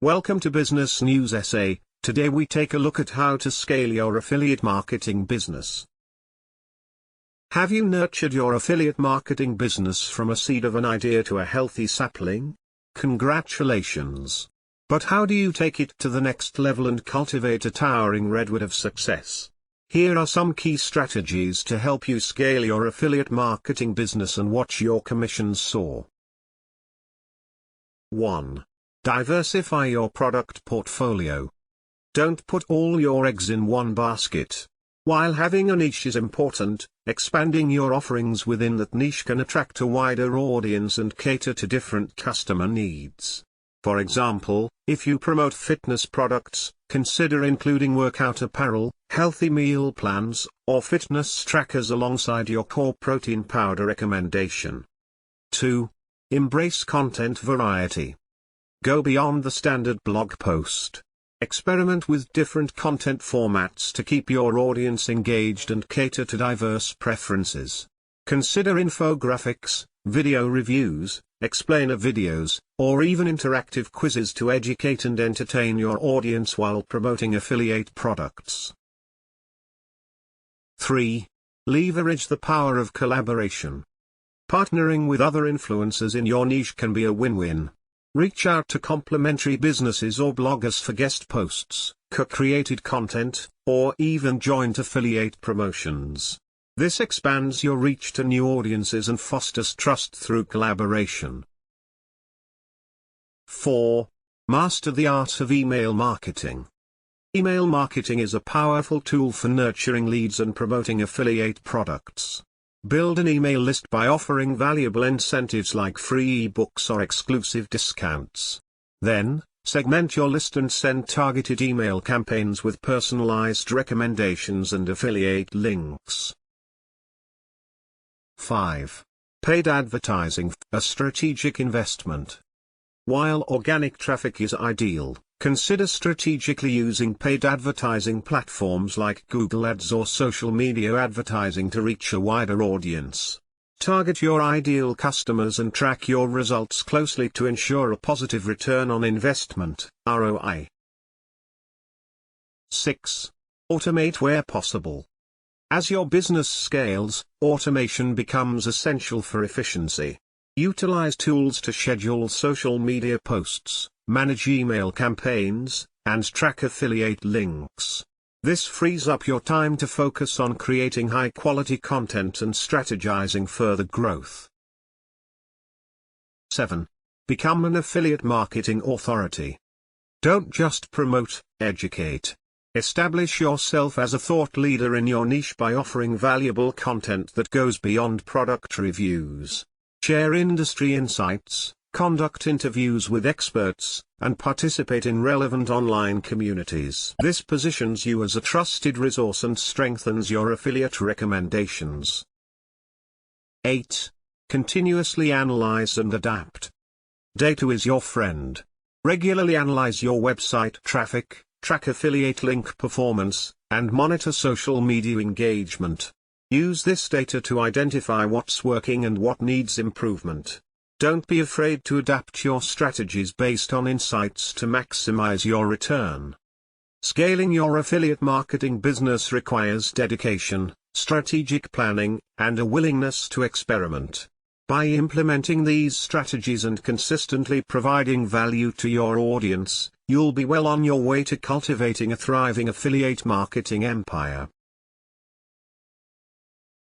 Welcome to Business News SA. Today we take a look at how to scale your affiliate marketing business. Have you nurtured your affiliate marketing business from a seed of an idea to a healthy sapling? Congratulations! But how do you take it to the next level and cultivate a towering redwood of success? Here are some key strategies to help you scale your affiliate marketing business and watch your commissions soar. 1. Diversify your product portfolio. Don't put all your eggs in one basket. While having a niche is important, expanding your offerings within that niche can attract a wider audience and cater to different customer needs. For example, if you promote fitness products, consider including workout apparel, healthy meal plans, or fitness trackers alongside your core protein powder recommendation. 2. Embrace content variety. Go beyond the standard blog post. Experiment with different content formats to keep your audience engaged and cater to diverse preferences. Consider infographics, video reviews, explainer videos, or even interactive quizzes to educate and entertain your audience while promoting affiliate products. 3. Leverage the power of collaboration. Partnering with other influencers in your niche can be a win-win. Reach out to complementary businesses or bloggers for guest posts, co-created content, or even joint affiliate promotions. This expands your reach to new audiences and fosters trust through collaboration. 4. Master the art of email marketing. Email marketing is a powerful tool for nurturing leads and promoting affiliate products. Build an email list by offering valuable incentives like free ebooks or exclusive discounts. Then, segment your list and send targeted email campaigns with personalized recommendations and affiliate links. 5. Paid advertising, a strategic investment. While organic traffic is ideal, consider strategically using paid advertising platforms like Google Ads or social media advertising to reach a wider audience. Target your ideal customers and track your results closely to ensure a positive return on investment, ROI. 6. Automate where possible. As your business scales, automation becomes essential for efficiency. Utilize tools to schedule social media posts, manage email campaigns, and track affiliate links. This frees up your time to focus on creating high-quality content and strategizing further growth. 7. Become an affiliate marketing authority. Don't just promote, educate. Establish yourself as a thought leader in your niche by offering valuable content that goes beyond product reviews. Share industry insights, conduct interviews with experts, and participate in relevant online communities. This positions you as a trusted resource and strengthens your affiliate recommendations. 8. Continuously analyze and adapt. Data is your friend. Regularly analyze your website traffic, track affiliate link performance, and monitor social media engagement. Use this data to identify what's working and what needs improvement. Don't be afraid to adapt your strategies based on insights to maximize your return. Scaling your affiliate marketing business requires dedication, strategic planning, and a willingness to experiment. By implementing these strategies and consistently providing value to your audience, you'll be well on your way to cultivating a thriving affiliate marketing empire.